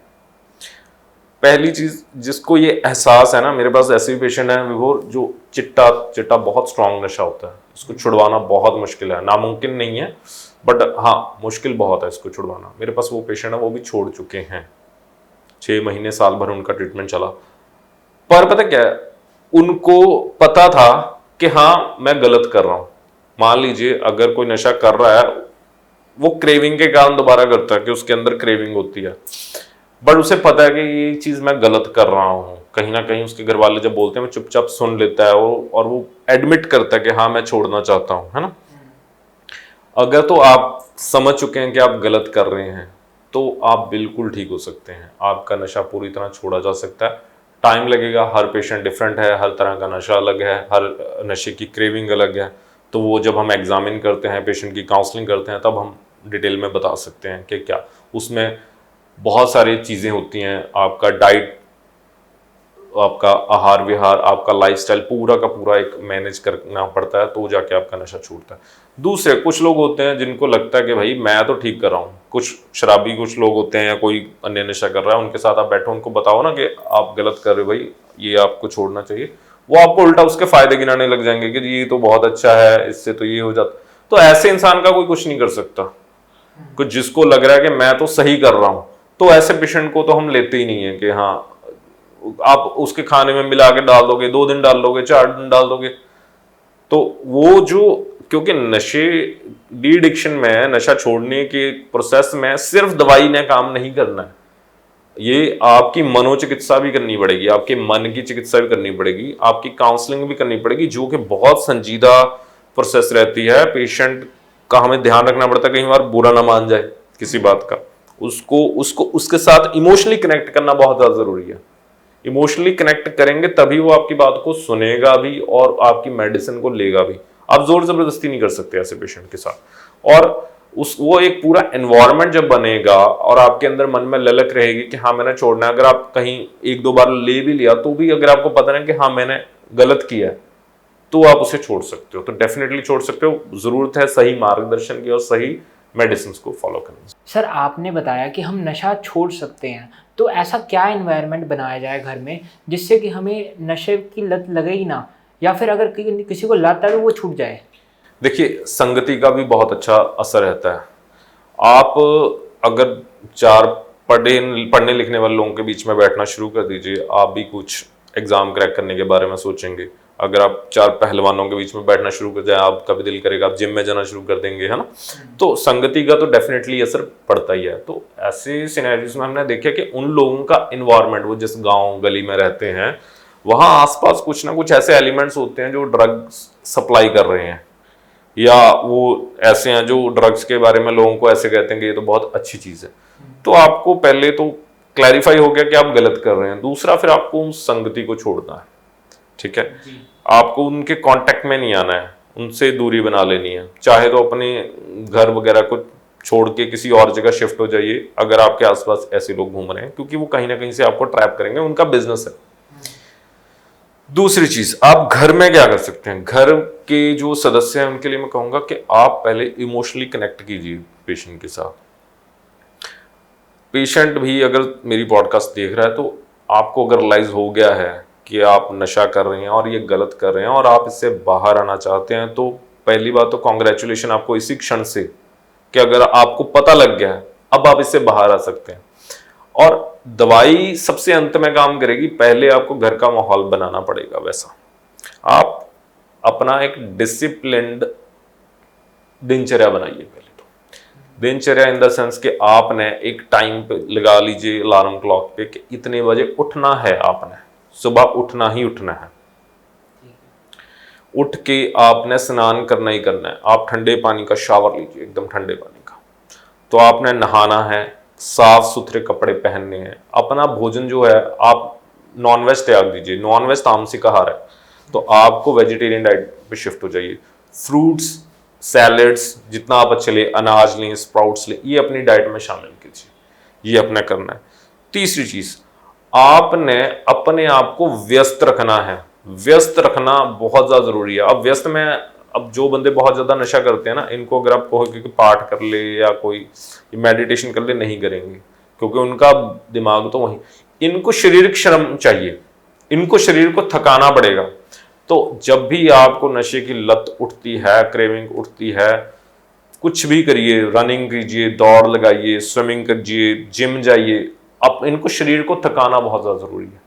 पहली चीज़, जिसको ये एहसास है ना, मेरे पास ऐसे भी पेशेंट हैं विभोर, जो चिट्टा चिट्टा बहुत स्ट्रांग नशा होता है, इसको छुड़वाना बहुत मुश्किल है, नामुमकिन नहीं है, बट हाँ मुश्किल बहुत है इसको छुड़वाना। मेरे पास वो पेशेंट है, वो भी छोड़ चुके हैं, 6 महीने साल भर उनका ट्रीटमेंट चला। पर पता क्या है, उनको पता था कि हाँ मैं गलत कर रहा हूं। मान लीजिए अगर कोई नशा कर रहा है, वो क्रेविंग के कारण दोबारा करता है कि उसके अंदर क्रेविंग होती है, बट उसे पता है कि ये चीज मैं गलत कर रहा हूँ। कहीं ना कहीं उसके घर वाले जब बोलते हैं वो चुपचाप सुन लेता है, और वो एडमिट करता है कि हाँ मैं छोड़ना चाहता हूँ, है ना। अगर तो आप समझ चुके हैं कि आप गलत कर रहे हैं, तो आप बिल्कुल ठीक हो सकते हैं, आपका नशा पूरी तरह छोड़ा जा सकता है। टाइम लगेगा, हर पेशेंट डिफरेंट है, हर तरह का नशा अलग है, हर नशे की क्रेविंग अलग है। तो वो जब हम एग्जामिन करते हैं, पेशेंट की काउंसलिंग करते हैं, तब हम डिटेल में बता सकते हैं कि क्या उसमें बहुत सारी चीज़ें होती हैं। आपका डाइट, आपका आहार विहार, आपका लाइफस्टाइल पूरा का पूरा एक मैनेज करना पड़ता है, तो जाके आपका नशा छूटता है। दूसरे कुछ लोग होते हैं जिनको लगता है कि भाई मैं तो ठीक कर रहा हूँ, कुछ शराबी कुछ लोग होते हैं या कोई अन्य नशा कर रहा है, उनके साथ आप बैठो, उनको बताओ ना कि आप गलत कर रहे हो भाई, ये आपको छोड़ना चाहिए, वो आपको उल्टा उसके फायदे गिनाने लग जाएंगे कि ये तो बहुत अच्छा है, इससे तो ये हो जाता। तो ऐसे इंसान का कोई कुछ नहीं कर सकता। कुछ जिसको लग रहा है कि मैं तो सही कर रहा हूँ, तो ऐसे पेशेंट को तो हम लेते ही नहीं है कि हाँ आप उसके खाने में मिला के डाल दोगे, 2 दिन डाल दोगे, 4 दिन डाल दोगे, तो वो जो, क्योंकि नशे डी एडिक्शन में, नशा छोड़ने के प्रोसेस में सिर्फ दवाई ने काम नहीं करना है, ये आपकी मनोचिकित्सा भी करनी पड़ेगी, आपके मन की चिकित्सा भी करनी पड़ेगी, आपकी काउंसलिंग भी करनी पड़ेगी, जो कि बहुत संजीदा प्रोसेस रहती है। पेशेंट का हमें ध्यान रखना पड़ता है, कई बार बुरा ना मान जाए किसी बात का, उसको उसको उसके साथ इमोशनली कनेक्ट करना बहुत ज्यादा जरूरी है। इमोशनली कनेक्ट करेंगे तभी वो आपकी बात को सुनेगा भी और आपकी मेडिसिन को लेगा भी। आप जोर जबरदस्ती नहीं कर सकते ऐसे पेशेंट के साथ। और वो एक पूरा एनवायरनमेंट जब बनेगा और आपके अंदर मन में ललक रहेगी कि हाँ मैंने छोड़ना है, अगर आप कहीं 1-2 बार ले भी लिया तो भी अगर आपको पता है कि हाँ मैंने गलत किया है, तो आप उसे छोड़ सकते हो, तो डेफिनेटली छोड़ सकते हो। जरूरत है सही मार्गदर्शन की और सही मेडिसिन को फॉलो करने की। सर आपने बताया कि हम नशा छोड़ सकते हैं, तो ऐसा क्या एनवायरनमेंट बनाया जाए घर में जिससे कि हमें नशे की लत लगे ही ना, या फिर अगर किसी को लत है तो वो छूट जाए? देखिए, संगति का भी बहुत अच्छा असर रहता है। आप अगर 4 पढ़ने लिखने वाले लोगों के बीच में बैठना शुरू कर दीजिए, आप भी कुछ एग्जाम क्रैक करने के बारे में सोचेंगे। अगर आप 4 पहलवानों के बीच में बैठना शुरू कर जाए, आपका भी दिल करेगा, आप जिम में जाना शुरू कर देंगे, है ना। तो संगति का तो डेफिनेटली असर पड़ता ही है। तो ऐसे सिनेरियोस में हमने देखा कि उन लोगों का इन्वायरमेंट, वो जिस गांव गली में रहते हैं, वहां आसपास कुछ ना कुछ ऐसे एलिमेंट्स होते हैं जो ड्रग्स सप्लाई कर रहे हैं, या वो ऐसे हैं जो ड्रग्स के बारे में लोगों को ऐसे कहते हैं कि ये तो बहुत अच्छी चीज है। तो आपको पहले तो क्लैरिफाई हो गया कि आप गलत कर रहे हैं। दूसरा, फिर आपको उन संगति को छोड़ना है, ठीक है। आपको उनके कांटेक्ट में नहीं आना है, उनसे दूरी बना लेनी है। चाहे तो अपने घर वगैरह को छोड़ के किसी और जगह शिफ्ट हो जाइए अगर आपके आसपास ऐसे लोग घूम रहे हैं, क्योंकि वो कहीं ना कहीं से आपको ट्रैप करेंगे, उनका बिजनेस है। दूसरी चीज, आप घर में क्या कर सकते हैं? घर के जो सदस्य हैं उनके लिए मैं कहूंगा कि आप पहले इमोशनली कनेक्ट कीजिए पेशेंट के साथ। पेशेंट भी अगर मेरी पॉडकास्ट देख रहा है तो आपको अगर रियलाइज हो गया है कि आप नशा कर रहे हैं और ये गलत कर रहे हैं और आप इससे बाहर आना चाहते हैं, तो पहली बात तो कॉन्ग्रेचुलेशन आपको इसी क्षण से, कि अगर आपको पता लग गया है अब आप इससे बाहर आ सकते हैं। और दवाई सबसे अंत में काम करेगी, पहले आपको घर का माहौल बनाना पड़ेगा वैसा। आप अपना एक डिसिप्लिन्ड दिनचर्या बनाइए पहले तो। दिनचर्या इन द सेंस कि आपने एक टाइम पे लगा लीजिए अलार्म क्लॉक पे कि इतने बजे उठना है, आपने सुबह उठना ही उठना है। उठ के आपने स्नान करना ही करना है। आप ठंडे पानी का शावर लीजिए, एकदम ठंडे पानी का। तो आपने नहाना है, साफ सुथरे कपड़े पहनने हैं। अपना भोजन जो है, आप नॉनवेज त्याग दीजिए, नॉनवेज तामसिक आहार है, तो आपको वेजिटेरियन डाइट पे शिफ्ट हो जाइए। फ्रूट्स सैलेड्स जितना आप अच्छे ले, अनाज लें, स्प्राउट्स लें, ये अपनी डाइट में शामिल कीजिए, ये अपना करना है। तीसरी चीज, आपने अपने आप को व्यस्त रखना है। व्यस्त रखना बहुत ज्यादा जरूरी है। अब व्यस्त में, अब जो बंदे बहुत ज्यादा नशा करते हैं ना, इनको अगर आप कहोगे कि पाठ कर ले या कोई मेडिटेशन कर ले, नहीं करेंगे, क्योंकि उनका दिमाग तो वही। इनको शारीरिक श्रम चाहिए, इनको शरीर को थकाना पड़ेगा। तो जब भी आपको नशे की लत उठती है, क्रेविंग उठती है, कुछ भी करिए, रनिंग कीजिए, दौड़ लगाइए, स्विमिंग कीजिए, जिम जाइए, अब इनको शरीर को थकाना बहुत ज्यादा जरूरी है।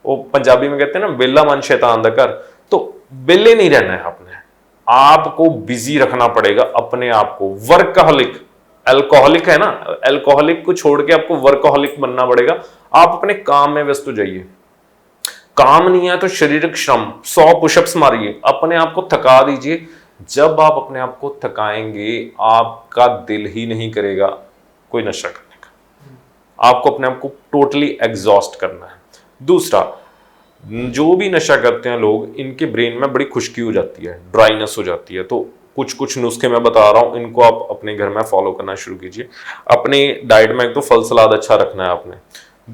वो पंजाबी में कहते हैं ना, बेला मन शैतान दा घर। तो बेले नहीं रहना है आपने, आपको बिजी रखना पड़ेगा अपने आप को। वर्कहॉलिक, अल्कोहलिक है ना, अल्कोहलिक को छोड़ के आपको वर्कहॉलिक बनना पड़ेगा। आप अपने काम में व्यस्त हो जाइए। काम नहीं है तो शारीरिक श्रम, 100 पुशअप्स मारिए, अपने आप को थका दीजिए। जब आप अपने आप को थकाएंगे, आपका दिल ही नहीं करेगा कोई नशा करने का। आपको अपने आप को टोटली एग्जॉस्ट करना है। दूसरा, जो भी नशा करते हैं लोग, इनके ब्रेन में बड़ी खुश्की हो जाती है, ड्राइनेस हो जाती है। तो कुछ कुछ नुस्खे मैं बता रहा हूं, इनको आप अपने घर में फॉलो करना शुरू कीजिए। अपनी डाइट में एक तो फल सलाद अच्छा रखना है आपने।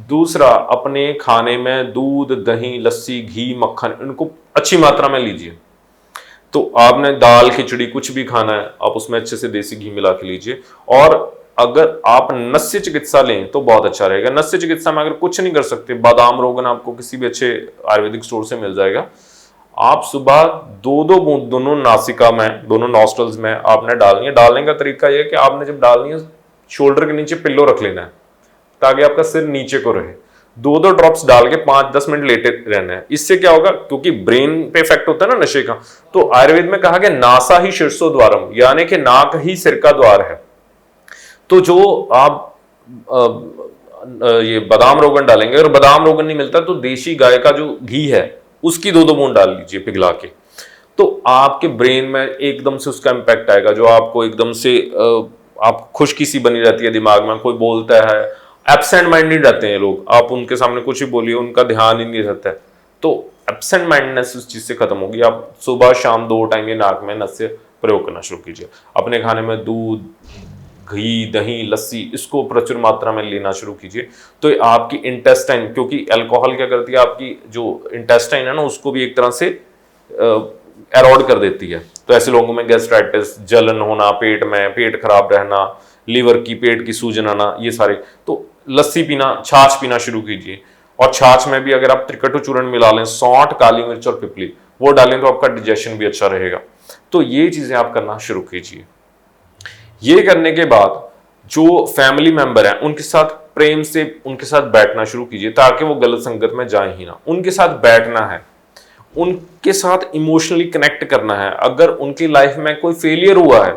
दूसरा, अपने खाने में दूध, दही, लस्सी, घी, मक्खन, इनको अच्छी मात्रा में लीजिए। तो आपने दाल, खिचड़ी, कुछ भी खाना है, आप उसमें अच्छे से देसी घी मिला के लीजिए। और अगर आप नस्य चिकित्सा लें तो बहुत अच्छा रहेगा। नस्य चिकित्सा में अगर कुछ नहीं कर सकते, बादाम रोगन आपको किसी भी अच्छे आयुर्वेदिक स्टोर से मिल जाएगा। आप सुबह 2-2 बूंद दोनों नासिका में, दोनों नॉस्ट्रल्स में आपने डालनी है। डालने का तरीका यह है कि आपने जब डालनी है, शोल्डर के नीचे पिल्लो रख लेना है ताकि आपका सिर नीचे को रहे। 2-2 ड्रॉप्स डाल के 5-10 मिनट लेटे रहना है। इससे क्या होगा, क्योंकि ब्रेन पे इफेक्ट होता है ना नशे का, तो आयुर्वेद में कहा गया नासा ही शीर्षो द्वारम, यानी कि नाक ही सिर का द्वार है। तो जो आप ये बादाम रोगन डालेंगे, अगर बादाम रोगन नहीं मिलता तो देशी गाय का जो घी है उसकी 2-2 बूंद डाल लीजिए पिघला के। तो आपके ब्रेन में एकदम से उसका इम्पैक्ट आएगा, जो आपको एकदम से आप खुशकी सी बनी रहती है दिमाग में। कोई बोलता है, एब्सेंट माइंडेड रहते हैं लोग, आप उनके सामने कुछ भी बोलिए उनका ध्यान ही नहीं रहता है। तो एब्सेंट माइंडनेस उस चीज से खत्म होगी। आप सुबह शाम 2 टाइम ये नाक में नस्य प्रयोग करना शुरू कीजिए। अपने खाने में दूध, घी, दही, लस्सी, इसको प्रचुर मात्रा में लेना शुरू कीजिए। तो आपकी इंटेस्टाइन, क्योंकि अल्कोहल क्या करती है, आपकी जो इंटेस्टाइन है ना, उसको भी एक तरह से एरोड कर देती है। तो ऐसे लोगों में गैस्ट्राइटिस, जलन होना पेट में, पेट खराब रहना, लीवर की, पेट की सूजन आना, ये सारे। तो लस्सी पीना, छाछ पीना शुरू कीजिए। और छाछ में भी अगर आप त्रिकटु चूर्ण मिला लें, सौंठ, काली मिर्च और पिपली, वो डालें तो आपका डाइजेशन भी अच्छा रहेगा। तो ये चीजें आप करना शुरू कीजिए। ये करने के बाद जो फैमिली मेंबर हैं उनके साथ प्रेम से उनके साथ बैठना शुरू कीजिए, ताकि वो गलत संगत में जाए ही ना। उनके साथ बैठना है, उनके साथ इमोशनली कनेक्ट करना है। अगर उनकी लाइफ में कोई फेलियर हुआ है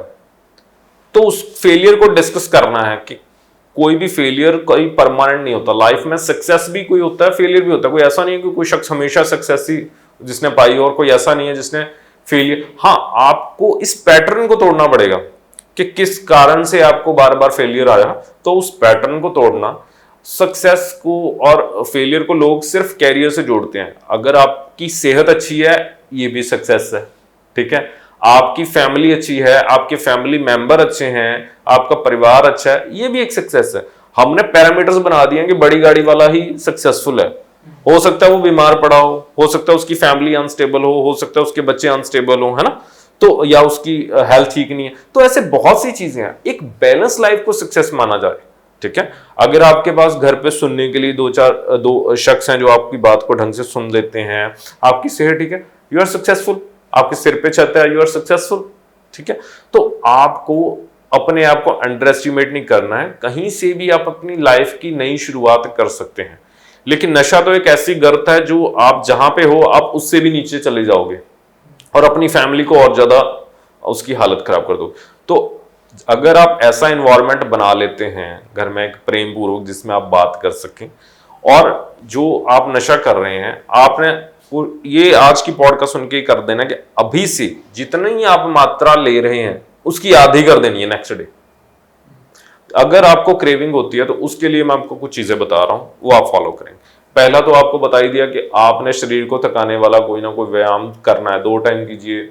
तो उस फेलियर को डिस्कस करना है कि कोई भी फेलियर कोई परमानेंट नहीं होता। लाइफ में सक्सेस भी कोई होता है, फेलियर भी होता है। कोई ऐसा नहीं है कि कोई शख्स हमेशा सक्सेस ही जिसने पाई और कोई ऐसा नहीं है जिसने फेलियर। हाँ, आपको इस पैटर्न को तोड़ना पड़ेगा कि किस कारण से आपको बार बार फेलियर आया, तो उस पैटर्न को तोड़ना। सक्सेस को और फेलियर को लोग सिर्फ कैरियर से जोड़ते हैं। अगर आपकी सेहत अच्छी है, ये भी सक्सेस है, ठीक है। आपकी फैमिली अच्छी है, आपके फैमिली मेंबर अच्छे हैं, आपका परिवार अच्छा है, ये भी एक सक्सेस है। हमने पैरामीटर्स बना दिए कि बड़ी गाड़ी वाला ही सक्सेसफुल है। हो सकता है वो बीमार पड़ा हो सकता है उसकी फैमिली अनस्टेबल हो सकता है उसके बच्चे अनस्टेबल हो, है ना, तो या उसकी हेल्थ ठीक नहीं है। तो ऐसे बहुत सी चीजें हैं। एक बैलेंस लाइफ को सक्सेस माना जाए, ठीक है। अगर आपके पास घर पे सुनने के लिए दो शख्स हैं जो आपकी बात को ढंग से सुन लेते हैं, आपकी सेहत ठीक है, यू आर सक्सेसफुल। आपके सिर पे छत है, यू आर सक्सेसफुल, ठीक है। तो आपको अपने आप को अंडर एस्टिमेट नहीं करना है। कहीं से भी आप अपनी लाइफ की नई शुरुआत कर सकते हैं। लेकिन नशा तो एक ऐसी गर्त है जो आप जहां पे हो आप उससे भी नीचे चले जाओगे और अपनी फैमिली को और ज्यादा उसकी हालत खराब कर दो। तो अगर आप ऐसा इन्वायरमेंट बना लेते हैं घर में, एक प्रेम पूर्वक, जिसमें आप बात कर सकें, और जो आप नशा कर रहे हैं, आपने ये आज की पॉडकास्ट सुन के कर देना कि अभी से जितनी आप मात्रा ले रहे हैं उसकी आधी कर देनी है नेक्स्ट डे। अगर आपको क्रेविंग होती है तो उसके लिए मैं आपको कुछ चीजें बता रहा हूं, वो आप फॉलो करेंगे। पहला तो आपको बता ही दिया कि आपने शरीर को थकाने वाला कोई ना कोई व्यायाम करना है, 2 टाइम कीजिए,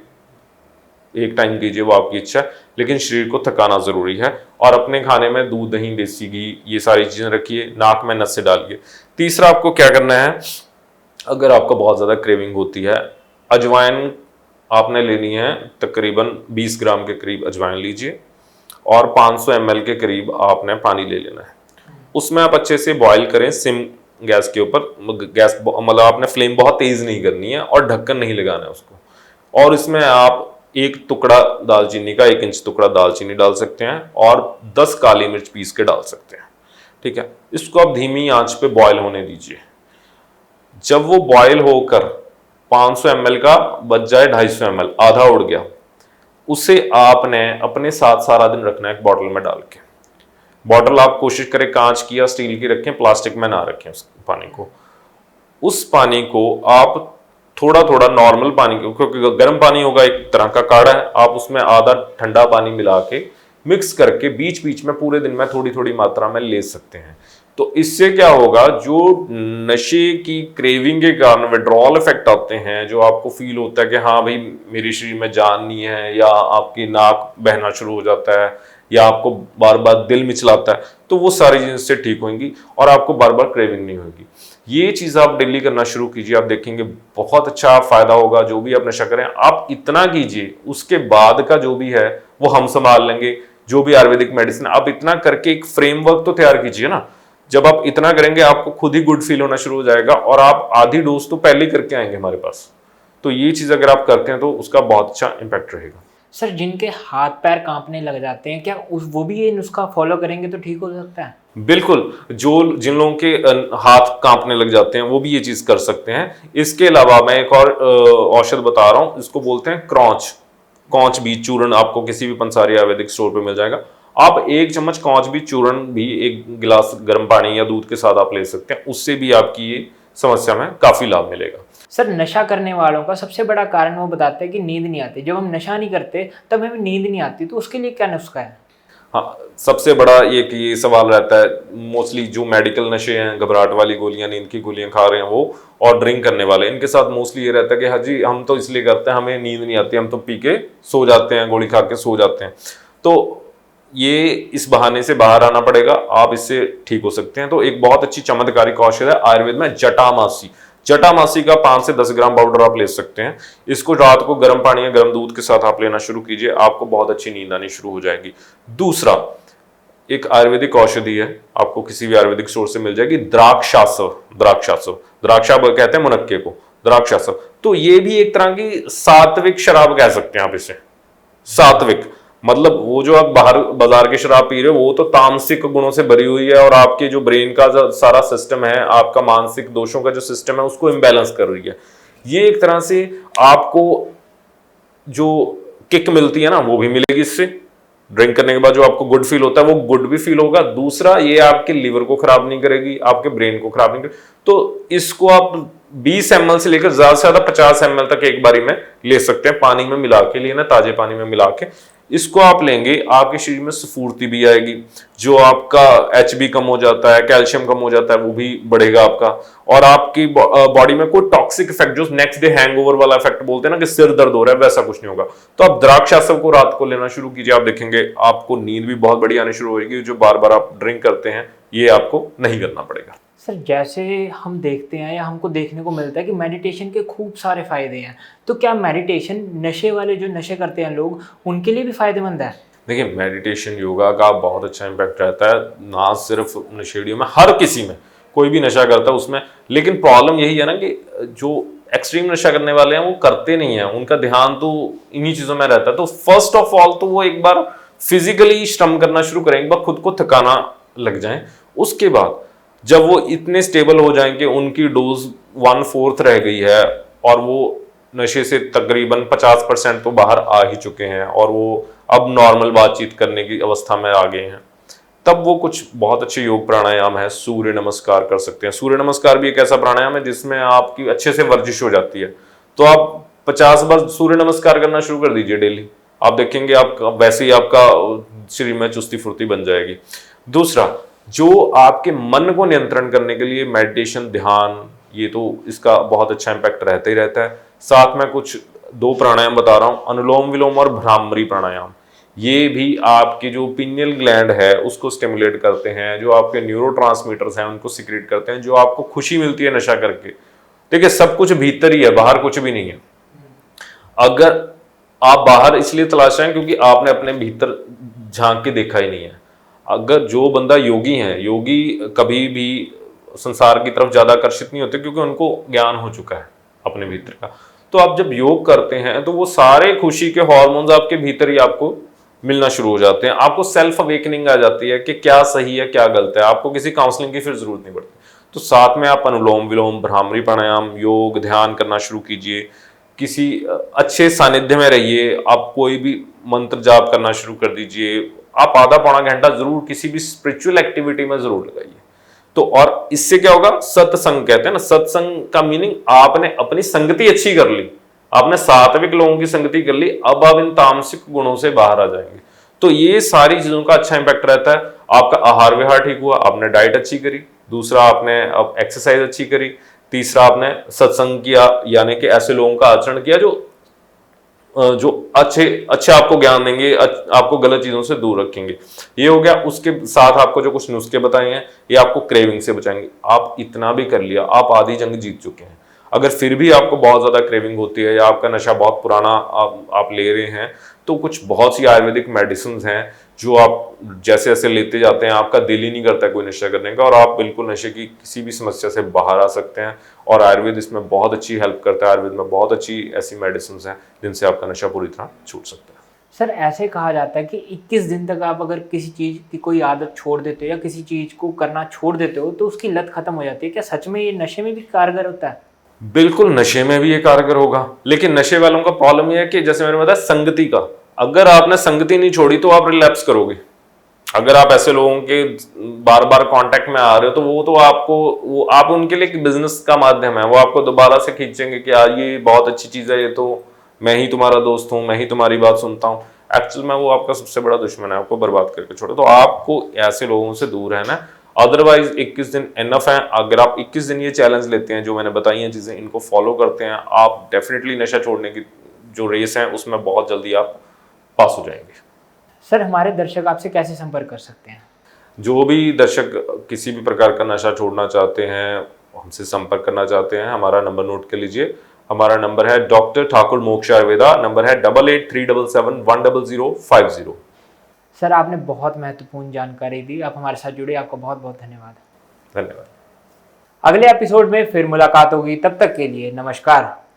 एक टाइम कीजिए, वो आपकी इच्छा है, लेकिन शरीर को थकाना जरूरी है। और अपने खाने में दूध, दही, देसी घी, ये सारी चीजें रखिए, नाक में नसें डालिए। तीसरा आपको क्या करना है, अगर आपको बहुत ज़्यादा क्रेविंग होती है, अजवाइन आपने लेनी है, तकरीबन 20 ग्राम के करीब अजवाइन लीजिए और 500 ml के करीब आपने पानी ले लेना है। उसमें आप अच्छे से बॉईल करें सिम गैस के ऊपर, गैस मतलब आपने फ्लेम बहुत तेज़ नहीं करनी है और ढक्कन नहीं लगाना है उसको। और इसमें आप एक टुकड़ा दालचीनी का, 1 इंच टुकड़ा दालचीनी डाल सकते हैं और 10 काली मिर्च पीस के डाल सकते हैं। ठीक है, इसको आप धीमी आंच पे बॉईल होने दीजिए। जब वो बॉयल होकर 500 ml का बच जाए, 250 ml, आधा उड़ गया, उसे आपने अपने साथ सारा दिन रखना है एक बॉटल में डाल के। बॉटल आप कोशिश करें कांच की या स्टील की रखें, प्लास्टिक में ना रखें उस पानी को। उस पानी को आप थोड़ा थोड़ा नॉर्मल पानी को, क्योंकि गर्म पानी होगा, एक तरह का काढ़ा है, आप उसमें आधा ठंडा पानी मिला के मिक्स करके बीच बीच में पूरे दिन में थोड़ी थोड़ी मात्रा में ले सकते हैं। तो इससे क्या होगा, जो नशे की क्रेविंग के कारण विड्रॉल इफेक्ट आते हैं, जो आपको फील होता है कि हाँ भाई मेरे शरीर में जान नहीं है, या आपकी नाक बहना शुरू हो जाता है, या आपको बार बार दिल मिचलाता है, तो वो सारी चीजें इससे ठीक होंगी और आपको बार बार क्रेविंग नहीं होगी। ये चीज आप डेली करना शुरू कीजिए, आप देखेंगे बहुत अच्छा फायदा होगा। जो भी आप नशा करें, आप इतना कीजिए, उसके बाद का जो भी है वो हम संभाल लेंगे। जो भी आयुर्वेदिक मेडिसिन, आप इतना करके एक फ्रेमवर्क तो तैयार कीजिए ना। जब आप इतना करेंगे, आपको खुद ही गुड फील होना शुरू हो जाएगा और आप आधी डोज तो पहले ही करके आएंगे हमारे पास। तो ये चीज अगर आप करते हैं तो उसका बहुत अच्छा इम्पैक्ट रहेगा। सर, जिनके हाथ पैर कांपने लग जाते हैं, क्या वो भी ये नुस्खा फॉलो करेंगे तो ठीक हो सकता है? बिल्कुल, जिन लोगों के हाथ कांपने लग जाते हैं वो भी ये चीज कर सकते हैं। इसके अलावा मैं एक और औषध बता रहा हूँ, इसको बोलते हैं कौच बीज चूर्ण। आपको किसी भी पंसारी आयुर्वेदिक स्टोर पे मिल जाएगा। आप 1 चम्मच कौच बीज चूर्ण भी 1 गिलास गर्म पानी या दूध के साथ आप ले सकते हैं, उससे भी आपकी ये समस्या में काफी लाभ मिलेगा। सर, नशा करने वालों का सबसे बड़ा कारण वो बताते हैं कि नींद नहीं आती। जब हम नशा नहीं करते तब हमें नींद नहीं आती, तो उसके लिए क्या नुस्खा है? हाँ, सबसे बड़ा ये सवाल रहता है मोस्टली, जो मेडिकल नशे हैं, घबराहट वाली गोलियां, नींद की गोलियां खा रहे हैं वो, और ड्रिंक करने वाले, इनके साथ मोस्टली ये रहता है कि हाँ जी हम तो इसलिए करते हैं, हमें नींद नहीं आती, हम तो पी के सो जाते हैं, गोली खा के सो जाते हैं। तो ये इस बहाने से बाहर आना पड़ेगा, आप इससे ठीक हो सकते हैं। तो एक बहुत अच्छी चमत्कारिक औषध है आयुर्वेद में, जटामासी का 5 से 10 ग्राम पाउडर आप ले सकते हैं। इसको रात को गर्म पानी या गर्म दूध के साथ आप लेना शुरू कीजिए, आपको बहुत अच्छी नींद आनी शुरू हो जाएगी। दूसरा, एक आयुर्वेदिक औषधि है, आपको किसी भी आयुर्वेदिक स्टोर से मिल जाएगी, द्राक्षासव कहते हैं मुनक्के को, द्राक्षासव। तो ये भी एक तरह की सात्विक शराब कह सकते हैं आप इसे। सात्विक मतलब वो जो आप बाहर बाजार की शराब पी रहे हो वो तो तामसिक गुणों से भरी हुई है, और आपके जो ब्रेन का जो सारा सिस्टम है, आपका मानसिक दोषों का जो सिस्टम है, उसको इम्बैलेंस कर रही है। ये एक तरह से आपको जो किक मिलती है ना, वो भी मिलेगी इससे। ड्रिंक करने के बाद जो आपको गुड फील होता है वो गुड भी फील होगा। दूसरा, ये आपके लिवर को खराब नहीं करेगी, आपके ब्रेन को खराब नहीं करेगी। तो इसको आप 20 ml से लेकर ज्यादा से ज्यादा 50 ml तक एक बारी में ले सकते हैं, पानी में मिला के लेना, ताजे पानी में मिला के। इसको आप लेंगे, आपके शरीर में स्फूर्ति भी आएगी, जो आपका HB कम हो जाता है, कैल्शियम कम हो जाता है, वो भी बढ़ेगा आपका। और आपकी बॉडी में कोई टॉक्सिक इफेक्ट, जो नेक्स्ट डे हैंगओवर वाला इफेक्ट बोलते हैं ना कि सिर दर्द हो रहा है, वैसा कुछ नहीं होगा। तो आप द्राक्षासव को रात को लेना शुरू कीजिए, आप देखेंगे आपको नींद भी बहुत बढ़िया आनी शुरू होगी। जो बार बार आप ड्रिंक करते हैं, ये आपको नहीं करना पड़ेगा। सर, जैसे हम देखते हैं या हमको देखने को मिलता है कि मेडिटेशन के खूब सारे फायदे हैं, तो क्या मेडिटेशन नशे वाले जो नशे करते हैं लोग, उनके लिए भी फायदेमंद है? देखिए, मेडिटेशन योगा का बहुत अच्छा इम्पैक्ट रहता है, ना सिर्फ नशेड़ियों में, हर किसी में, कोई भी नशा करता है उसमें। लेकिन प्रॉब्लम यही है ना कि जो एक्सट्रीम नशा करने वाले हैं वो करते नहीं है, उनका ध्यान तो इन्हीं चीजों में रहता है। तो फर्स्ट ऑफ ऑल तो वो एक बार फिजिकली श्रम करना शुरू करें, एक बार खुद को थकाना लग जाए। उसके बाद जब वो इतने स्टेबल हो जाएंगे, उनकी डोज 1/4 रह गई है और वो नशे से तकरीबन 50% तो बाहर आ ही चुके हैं और वो अब नॉर्मल बातचीत करने की अवस्था में आ गए हैं, तब वो कुछ बहुत अच्छे योग प्राणायाम है, सूर्य नमस्कार कर सकते हैं। सूर्य नमस्कार भी एक ऐसा प्राणायाम है जिसमें आपकी अच्छे से वर्जिश हो जाती है। तो आप 50 बार सूर्य नमस्कार करना शुरू कर दीजिए डेली, आप देखेंगे आप वैसे ही आपका शरीर में चुस्ती फुर्ती बन जाएगी। दूसरा, जो आपके मन को नियंत्रण करने के लिए मेडिटेशन, ध्यान, ये तो इसका बहुत अच्छा इम्पैक्ट रहता ही रहता है। साथ में कुछ दो प्राणायाम बता रहा हूँ, अनुलोम विलोम और भ्रामरी प्राणायाम। ये भी आपकी जो पिनियल ग्लैंड है उसको स्टिमुलेट करते हैं, जो आपके न्यूरोट्रांसमीटर्स हैं उनको सिक्रेट करते हैं, जो आपको खुशी मिलती है नशा करके। देखिए सब कुछ भीतर ही है, बाहर कुछ भी नहीं है। अगर आप बाहर इसलिए तलाश रहे हैं क्योंकि आपने अपने भीतर झांक के देखा ही नहीं है। अगर जो बंदा योगी है, योगी कभी भी संसार की तरफ ज्यादा आकर्षित नहीं होते क्योंकि उनको ज्ञान हो चुका है अपने भीतर का। तो आप जब योग करते हैं तो वो सारे खुशी के हार्मोन्स आपके भीतर ही आपको मिलना शुरू हो जाते हैं। आपको सेल्फ अवेकनिंग आ जाती है कि क्या सही है क्या गलत है। आपको किसी काउंसलिंग की फिर जरूरत नहीं पड़ती। तो साथ में आप अनुलोम विलोम, भ्रामरी प्राणायाम, योग, ध्यान करना शुरू कीजिए। किसी अच्छे सानिध्य में रहिए। आप कोई भी मंत्र जाप करना शुरू कर दीजिए। आप आधा पौना घंटा जरूर किसी भी स्पिरिचुअल एक्टिविटी में जरूर लगाइए। तो और इससे क्या होगा, सत्संग कहते हैं ना, सत्संग का मीनिंग आपने अपनी संगति अच्छी कर ली, आपने सात्विक लोगों की संगति कर ली, अब आप इन तामसिक गुणों से बाहर आ जाएंगे। तो ये सारी चीजों का अच्छा इंपैक्ट रहता है। आपका आहार विहार ठीक हुआ, आपने डाइट अच्छी करी, दूसरा आपने अब एक्सरसाइज अच्छी करी, तीसरा आपने सत्संग किया, यानी कि ऐसे लोगों का आचरण किया जो अच्छे अच्छे आपको ज्ञान देंगे, आपको गलत चीजों से दूर रखेंगे। ये हो गया। उसके साथ आपको जो कुछ नुस्खे बताए हैं ये आपको क्रेविंग से बचाएंगे। आप इतना भी कर लिया, आप आधी जंग जीत चुके हैं। अगर फिर भी आपको बहुत ज्यादा क्रेविंग होती है या आपका नशा बहुत पुराना आप ले रहे हैं, तो कुछ बहुत सी आयुर्वेदिक मेडिसिन हैं जो आप जैसे जैसे लेते जाते हैं आपका दिल ही नहीं करता कोई नशा करने का, और आप बिल्कुल नशे की किसी भी समस्या से बाहर आ सकते हैं। और आयुर्वेद इसमें बहुत अच्छी हेल्प करता है। आयुर्वेद में बहुत अच्छी ऐसी मेडिसिन हैं जिनसे आपका नशा पूरी तरह छूट सकता है। सर ऐसे कहा जाता है कि 21 दिन तक आप अगर किसी चीज़ की कोई आदत छोड़ देते हो या किसी चीज़ को करना छोड़ देते हो तो उसकी लत खत्म हो जाती है। क्या सच में ये नशे में भी कारगर होता है? बिल्कुल नशे में भी ये कारगर होगा, लेकिन नशे वालों का प्रॉब्लम ये है कि जैसे मैंने बताया संगति का, अगर आपने संगति नहीं छोड़ी तो आप रिलैप्स करोगे। अगर आप ऐसे लोगों के बार बार कांटेक्ट में आ रहे हो तो वो तो आपको वो आप उनके लिए एक बिजनेस का माध्यम है। वो आपको दोबारा से खींचेंगे कि यार ये बहुत अच्छी चीज है, ये तो मैं ही तुम्हारा दोस्त हूँ, मैं ही तुम्हारी बात सुनता हूँ। एक्चुअल में वो आपका सबसे बड़ा दुश्मन है, आपको बर्बाद करके छोड़े। तो आपको ऐसे लोगों से दूर रहना है। अदरवाइज 21 दिन इनफ है। अगर आप 21 दिन ये चैलेंज लेते हैं, जो मैंने बताई हैं चीजें, इनको फॉलो करते हैं, आप डेफिनेटली नशा छोड़ने की जो रेस है उसमें बहुत जल्दी आप पास हो जाएंगे। सर हमारे दर्शक आपसे कैसे संपर्क कर सकते हैं? जो भी दर्शक किसी भी प्रकार का नशा छोड़ना चाहते हैं, हमसे संपर्क करना चाहते हैं, हमारा नंबर नोट कर लीजिए। हमारा नंबर है डॉक्टर ठाकुर मोक्ष आयुर्वेदा। नंबर है 8837710050। सर आपने बहुत महत्वपूर्ण जानकारी दी। आप हमारे साथ जुड़े, आपका बहुत बहुत धन्यवाद। धन्यवाद। अगले एपिसोड में फिर मुलाकात होगी, तब तक के लिए नमस्कार।